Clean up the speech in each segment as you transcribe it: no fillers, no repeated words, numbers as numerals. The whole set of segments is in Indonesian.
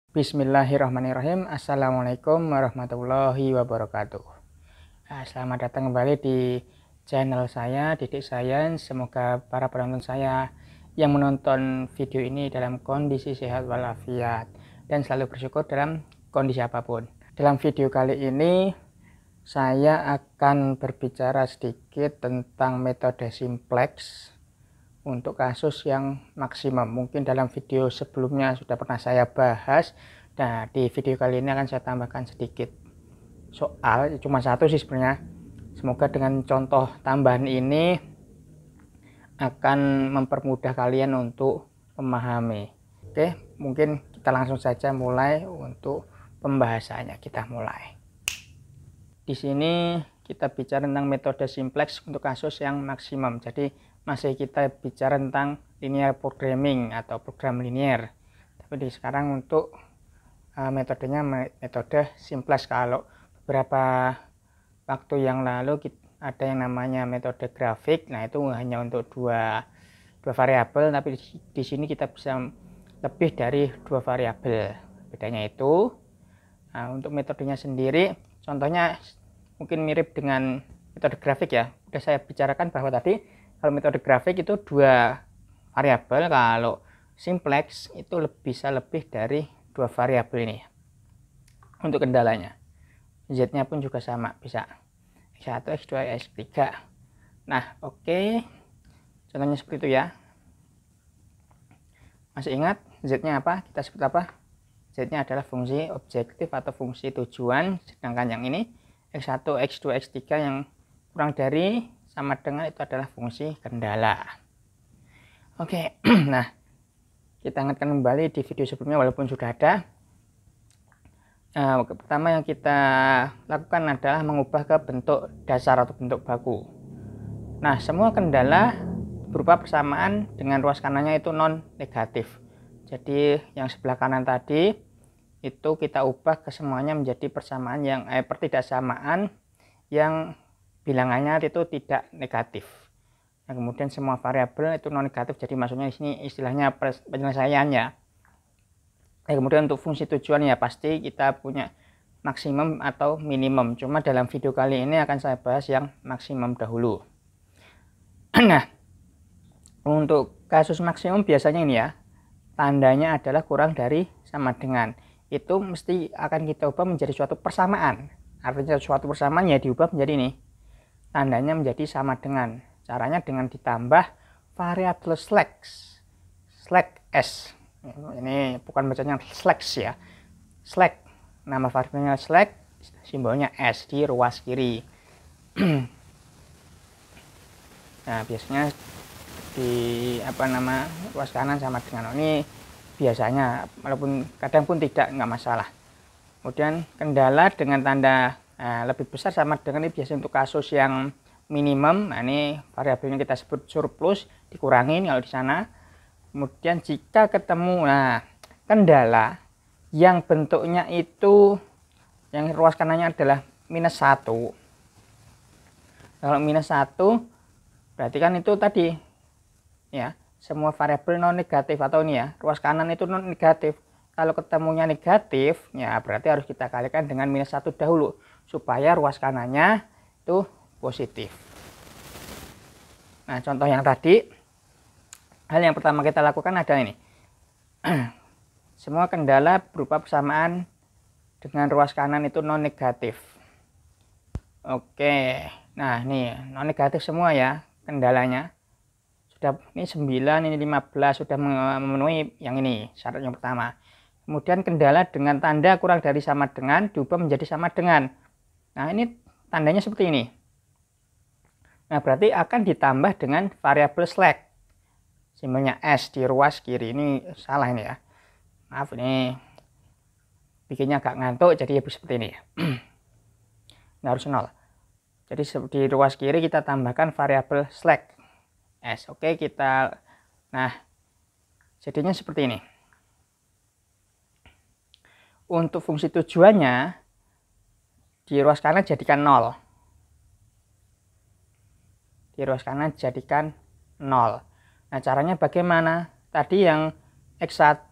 Bismillahirrahmanirrahim. Assalamualaikum warahmatullahi wabarakatuh. Selamat datang kembali di channel saya, Didik Science. Semoga para penonton saya yang menonton video ini dalam kondisi sehat walafiat dan selalu bersyukur dalam kondisi apapun. Dalam video kali ini saya akan berbicara sedikit tentang metode simplex untuk kasus yang maksimum. Mungkin dalam video sebelumnya sudah pernah saya bahas. Nah, di video kali ini akan saya tambahkan sedikit soal, cuma satu sih sebenarnya. Semoga dengan contoh tambahan ini akan mempermudah kalian untuk memahami. Oke, mungkin kita langsung saja mulai untuk pembahasannya. Kita mulai. Di sini kita bicara tentang metode simplex untuk kasus yang maksimum. Jadi masih kita bicara tentang linear programming atau program linear. Tapi sekarang untuk metodenya metode simplex. Kalau beberapa waktu yang lalu ada yang namanya metode grafik. Nah, itu hanya untuk dua variabel, tapi di sini kita bisa lebih dari dua variabel. Bedanya itu. Nah, untuk metodenya sendiri, contohnya mungkin mirip dengan metode grafik ya. Sudah saya bicarakan bahwa tadi kalau metode grafik itu dua variabel, kalau simplex itu bisa lebih dari dua variabel ini. Untuk kendalanya, z-nya pun juga sama, bisa x1, x2, x3. Nah, oke. Contohnya seperti itu ya. Masih ingat z-nya apa? Kita sebut apa? Z-nya adalah fungsi objektif atau fungsi tujuan, sedangkan yang ini x1, x2, x3 yang kurang dari sama dengan itu adalah fungsi kendala. Oke, nah kita ingatkan kembali di video sebelumnya walaupun sudah ada. Pertama yang kita lakukan adalah mengubah ke bentuk dasar atau bentuk baku. Nah, semua kendala berupa persamaan dengan ruas kanannya itu non negatif. Jadi yang sebelah kanan tadi itu kita ubah ke semuanya menjadi persamaan yang pertidaksamaan yang bilangannya itu tidak negatif. Nah, kemudian semua variabel itu non negatif, jadi maksudnya di sini istilahnya penyelesaiannya. Nah, kemudian untuk fungsi tujuan ya pasti kita punya maksimum atau minimum. Cuma dalam video kali ini akan saya bahas yang maksimum dahulu. Nah, untuk kasus maksimum biasanya ini ya, tandanya adalah kurang dari sama dengan. Itu mesti akan kita ubah menjadi suatu persamaan. Artinya suatu persamaan ya diubah menjadi ini. Tandanya menjadi sama dengan. Caranya dengan ditambah variabel slack s. Ini bukan bacanya slack ya. Slack, nama variabelnya slack, simbolnya s di ruas kiri. Nah, biasanya di ruas kanan sama dengan ini biasanya, walaupun kadang pun tidak, nggak masalah. Kemudian kendala dengan tanda lebih besar sama dengan ini biasanya untuk kasus yang minimum. Nah, ini variabelnya kita sebut surplus, dikurangin kalau di sana. Kemudian jika ketemu kendala yang bentuknya itu yang ruas kanannya adalah -1. Kalau -1 berarti kan itu tadi ya, semua variabel non negatif, atau ini ya, ruas kanan itu non negatif. Kalau ketemunya negatif, ya berarti harus kita kalikan dengan -1 dahulu supaya ruas kanannya itu positif. Nah, contoh yang tadi, hal yang pertama kita lakukan adalah ini. Semua kendala berupa persamaan dengan ruas kanan itu non negatif. Oke, nah ini non negatif semua ya kendalanya. Sudah ini 9, ini 15, sudah memenuhi yang ini, syarat yang pertama. Kemudian kendala dengan tanda kurang dari sama dengan diubah menjadi sama dengan. Nah, ini tandanya seperti ini. Nah, berarti akan ditambah dengan variabel slack. Simbolnya S di ruas kiri. Ini salah ini ya. Maaf, ini bikinnya agak ngantuk, jadi seperti ini ya. Nah, harus 0. Jadi di ruas kiri kita tambahkan variabel slack S. Oke, nah, jadinya seperti ini. Untuk fungsi tujuannya di ruas kanan jadikan 0. Di ruas kanan jadikan 0. Nah, caranya bagaimana? Tadi yang x1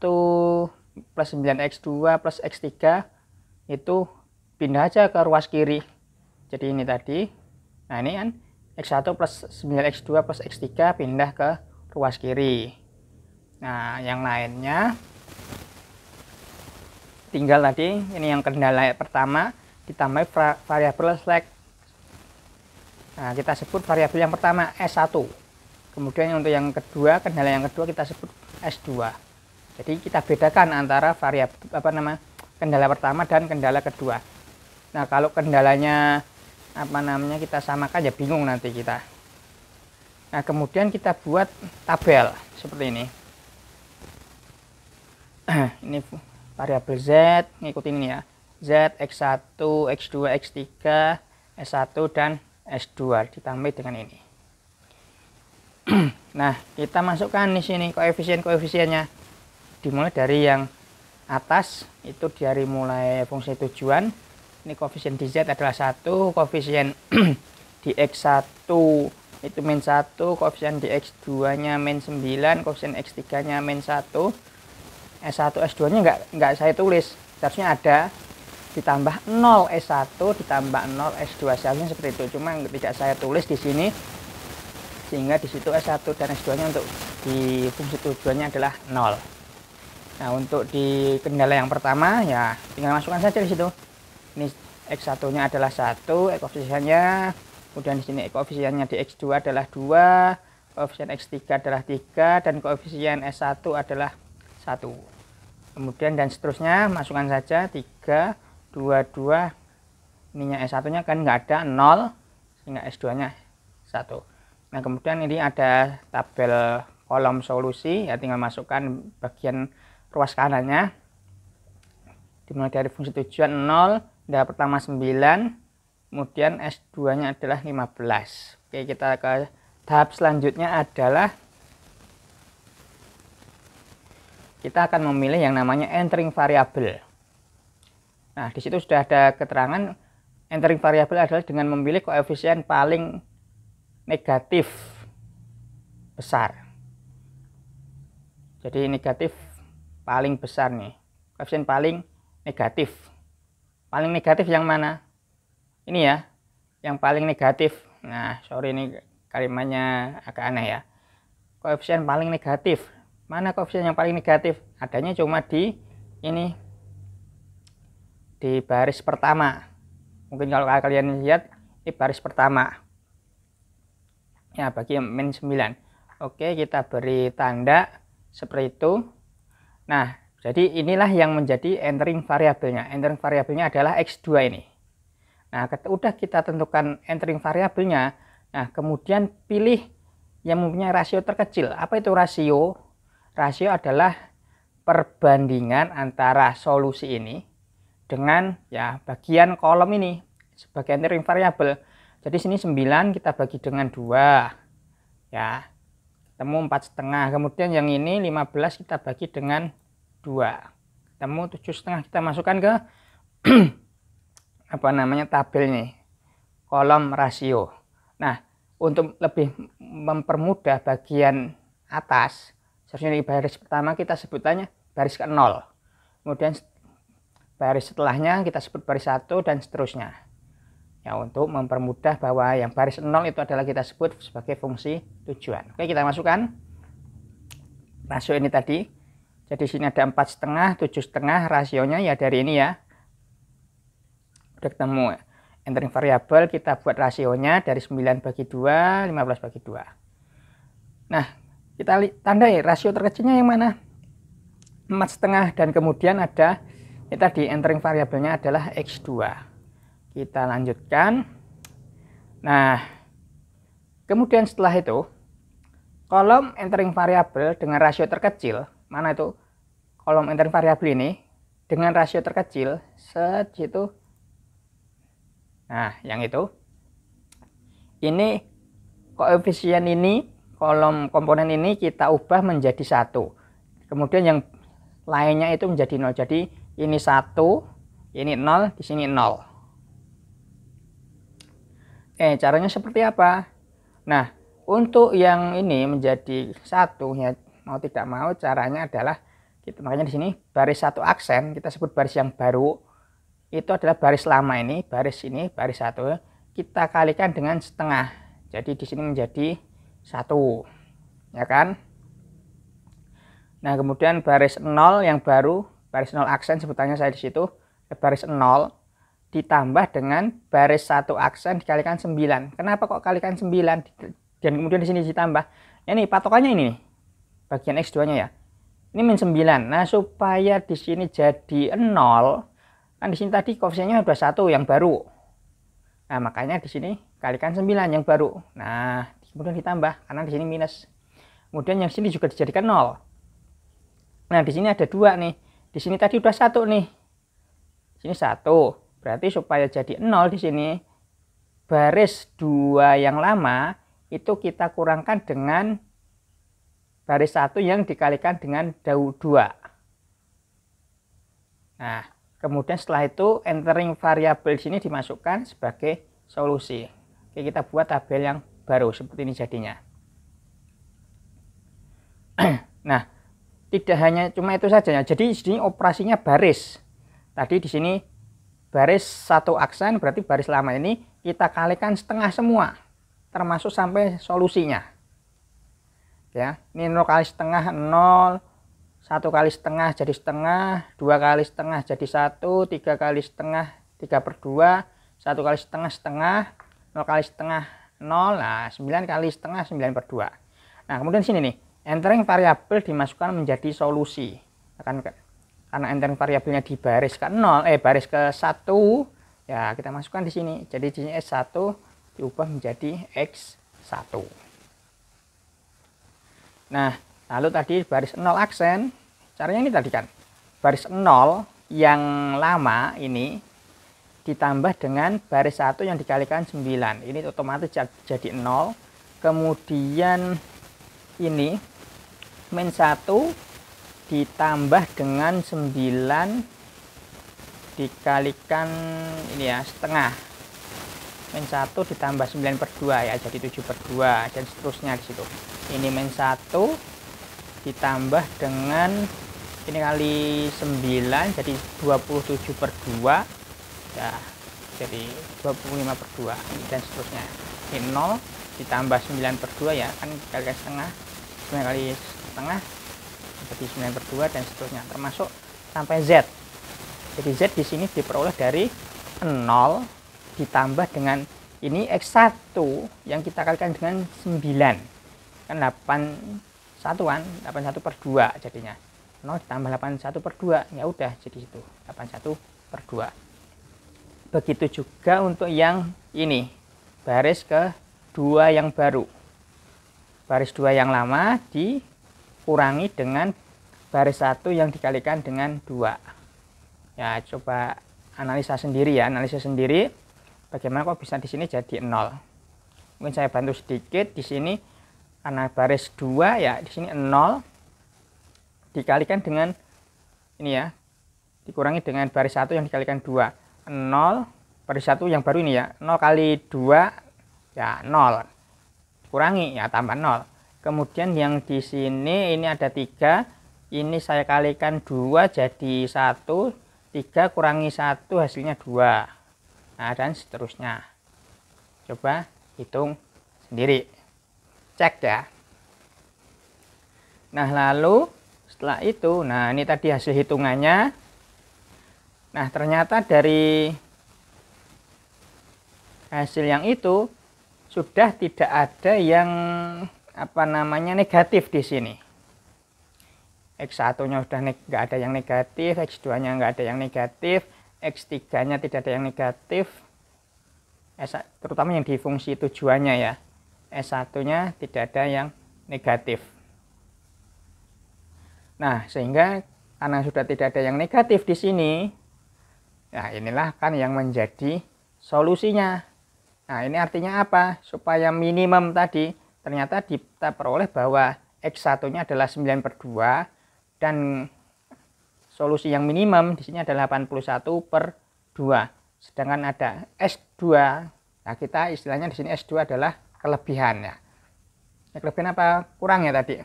plus 9x2 plus x3 itu pindah aja ke ruas kiri. Jadi ini tadi, nah ini kan x1 plus 9x2 plus x3 pindah ke ruas kiri. Nah yang lainnya tinggal tadi, ini yang kendala pertama ditambah variabel slack. Nah kita sebut variabel yang pertama S1, kemudian untuk yang kedua, kendala yang kedua kita sebut S2. Jadi kita bedakan antara variabel kendala pertama dan kendala kedua. Nah kalau kendalanya kita samakan ya bingung nanti kita. Nah kemudian kita buat tabel seperti ini. Ini variabel Z, ngikutin ini ya, Z, X1, X2, X3, S1 dan S2 ditambah dengan ini. Nah kita masukkan di sini koefisien-koefisiennya, dimulai dari yang atas itu dari mulai fungsi tujuan. Ini koefisien di Z adalah 1, koefisien di X1 itu min 1, koefisien di X2 nya min 9, koefisien X3 nya min 1. S1 S2 nya enggak saya tulis, seharusnya ada ditambah 0 S1 ditambah 0 S2, seharusnya seperti itu, cuma tidak saya tulis di sini, sehingga di situ S1 dan S2 nya untuk di fungsi tujuannya adalah 0. Nah untuk di kendala yang pertama ya tinggal masukkan saja di situ. Ini X1 nya adalah 1 koefisiennya, kemudian di sini koefisiennya di X2 adalah 2, koefisien X3 adalah 3, dan koefisien S1 adalah 1. Kemudian dan seterusnya masukkan saja 3, 2, 2, ininya S1 nya kan nggak ada 0, sehingga S2 nya 1. Nah kemudian ini ada tabel kolom solusi, ya tinggal masukkan bagian ruas kanannya, dimulai dari fungsi tujuan 0, kendala pertama 9, kemudian S2 nya adalah 15. Oke, kita ke tahap selanjutnya adalah kita akan memilih yang namanya entering variable. Nah di situ sudah ada keterangan entering variable adalah dengan memilih koefisien paling negatif besar. Jadi negatif paling besar nih, koefisien paling negatif. Paling negatif yang mana? Ini ya, yang paling negatif. Nah, sorry ini kalimatnya agak aneh ya. Koefisien paling negatif. Mana koefisien yang paling negatif? Adanya cuma di ini, di baris pertama. Mungkin kalau kalian lihat, ini baris pertama. Ya, bagi min 9. Oke, kita beri tanda seperti itu. Nah, jadi inilah yang menjadi entering variabelnya. Entering variabelnya adalah X2 ini. Nah, udah kita tentukan entering variabelnya. Nah, kemudian pilih yang mempunyai rasio terkecil. Apa itu rasio? Rasio adalah perbandingan antara solusi ini dengan ya bagian kolom ini sebagai entering variabel. Jadi sini 9 kita bagi dengan 2. Ya. Ketemu 4,5. Kemudian yang ini 15 kita bagi dengan 2, ketemu 7,5. Kita masukkan ke tabel nih, kolom rasio. Nah untuk lebih mempermudah bagian atas, seharusnya di baris pertama kita sebutannya baris ke 0, kemudian baris setelahnya kita sebut baris 1 dan seterusnya ya, untuk mempermudah bahwa yang baris 0 itu adalah kita sebut sebagai fungsi tujuan. Oke, kita masukkan rasio ini tadi. Jadi sini ada 4,5, 7,5, rasionya ya dari ini ya. Udah ketemu. Entering variabel kita buat rasionya dari 9 bagi 2, 15 bagi 2. Nah, kita tandai rasio terkecilnya yang mana? 4,5, dan kemudian ada ini tadi entering variabelnya adalah X2. Kita lanjutkan. Nah, kemudian setelah itu kolom entering variabel dengan rasio terkecil, mana itu kolom entering variabel ini dengan rasio terkecil segitu. Nah yang itu, ini koefisien ini, kolom komponen ini kita ubah menjadi 1, kemudian yang lainnya itu menjadi 0. Jadi ini 1, ini 0, di sini 0. Caranya seperti apa? Nah untuk yang ini menjadi 1 ya, mau tidak mau caranya adalah Makanya di sini baris satu aksen kita sebut baris yang baru itu adalah baris lama ini baris satu kita kalikan dengan setengah. Jadi di sini menjadi 1, ya kan? Nah, kemudian baris 0 yang baru, baris 0 aksen sebutannya saya di situ, baris 0 ditambah dengan baris 1 aksen dikalikan 9. Kenapa kok kalikan 9 dan kemudian di sini ditambah? Ya, ini patokannya ini bagian X2-nya ya. Ini min 9. Nah, supaya di sini jadi 0, kan di sini tadi koefisiennya udah 1 yang baru. Nah, makanya di sini kalikan 9 yang baru. Nah, kemudian ditambah karena di sini minus. Kemudian yang sini juga dijadikan 0. Nah, di sini ada 2 nih. Di sini tadi udah 1 nih. Di sini 1. Berarti supaya jadi 0 di sini baris 2 yang lama itu kita kurangkan dengan baris 1 yang dikalikan dengan 2. Nah, kemudian setelah itu entering variabel di sini dimasukkan sebagai solusi. Oke, kita buat tabel yang baru seperti ini jadinya. Nah, tidak hanya cuma itu saja ya. Jadi di sini operasinya baris. Tadi di sini baris 1 aksen berarti baris lama ini kita kalikan setengah semua termasuk sampai solusinya. Ya, ini 0 kali setengah 0, 1 kali setengah jadi setengah, 2 kali setengah jadi 1, 3 kali setengah 3/2, 1 kali setengah setengah, 0 kali setengah 0, nah 9 kali setengah 9/2. Nah, kemudian sini nih, entering variabel dimasukkan menjadi solusi. Karena entering variabelnya di baris ke 0, baris ke 1, ya kita masukkan di sini. Jadi di sini S1 diubah menjadi X1. Nah, lalu tadi baris 0 aksen, caranya ini tadi kan. Baris 0 yang lama ini ditambah dengan baris 1 yang dikalikan 9. Ini otomatis jadi 0. Kemudian ini min 1 ditambah dengan 9 dikalikan ini ya setengah. Min 1 ditambah 9/2 ya jadi 7/2 dan seterusnya di situ. Ini min 1 ditambah dengan ini kali 9 jadi 27/2 ya jadi 25/2 dan seterusnya. Ini 0 ditambah 9/2 ya kan dikalikan setengah, 9 kali setengah jadi 9/2 dan seterusnya termasuk sampai Z. Jadi Z di sini diperoleh dari 0 ditambah dengan ini X1 yang kita kalikan dengan 9. Kan 81 81/2 jadinya. 0 ditambah 81/2 ya udah jadi itu 81/2. Begitu juga untuk yang ini baris ke-2 yang baru. Baris 2 yang lama dikurangi dengan baris 1 yang dikalikan dengan 2. Ya, coba analisa sendiri ya, bagaimana kok bisa di sini jadi 0. Mungkin saya bantu sedikit di sini karena baris 2 ya, di sini 0 dikalikan dengan ini ya, dikurangi dengan baris 1 yang dikalikan 2. 0 baris 1 yang baru ini ya, 0 kali 2 ya 0. Kurangi ya tambah 0. Kemudian yang di sini ini ada 3, ini saya kalikan 2 jadi 1, 3 kurangi 1 hasilnya 2. Nah, dan seterusnya. Coba hitung sendiri. Cek ya. Nah, lalu setelah itu, nah ini tadi hasil hitungannya. Nah, ternyata dari hasil yang itu sudah tidak ada yang negatif di sini. X1-nya sudah nggak ada yang negatif, X2-nya nggak ada yang negatif, X3-nya tidak ada yang negatif, terutama yang di fungsi tujuannya ya. S1-nya tidak ada yang negatif. Nah, sehingga karena sudah tidak ada yang negatif di sini, nah inilah kan yang menjadi solusinya. Nah, ini artinya apa? Supaya minimum tadi, ternyata kita peroleh bahwa X1-nya adalah 9/2 dan solusi yang minimum di sini adalah 81/2. Sedangkan ada S2. Nah, kita istilahnya di sini S2 adalah kelebihan ya. Kelebihan apa? Kurang ya tadi.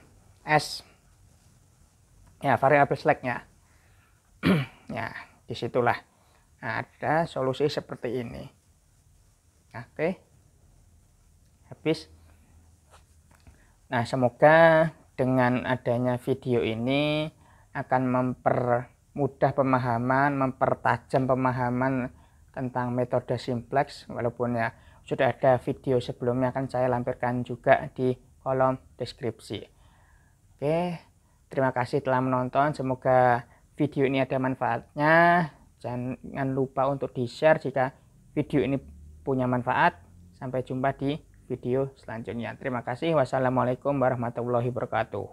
ya variabel slack-nya. Ya, disitulah ada solusi seperti ini. Oke, habis. Nah, semoga dengan adanya video ini akan mempermudah pemahaman, mempertajam pemahaman tentang metode simplex, walaupun ya sudah ada video sebelumnya akan saya lampirkan juga di kolom deskripsi. Oke, terima kasih telah menonton, semoga video ini ada manfaatnya. Jangan lupa untuk di-share jika video ini punya manfaat. Sampai jumpa di video selanjutnya. Terima kasih. Wassalamualaikum warahmatullahi wabarakatuh.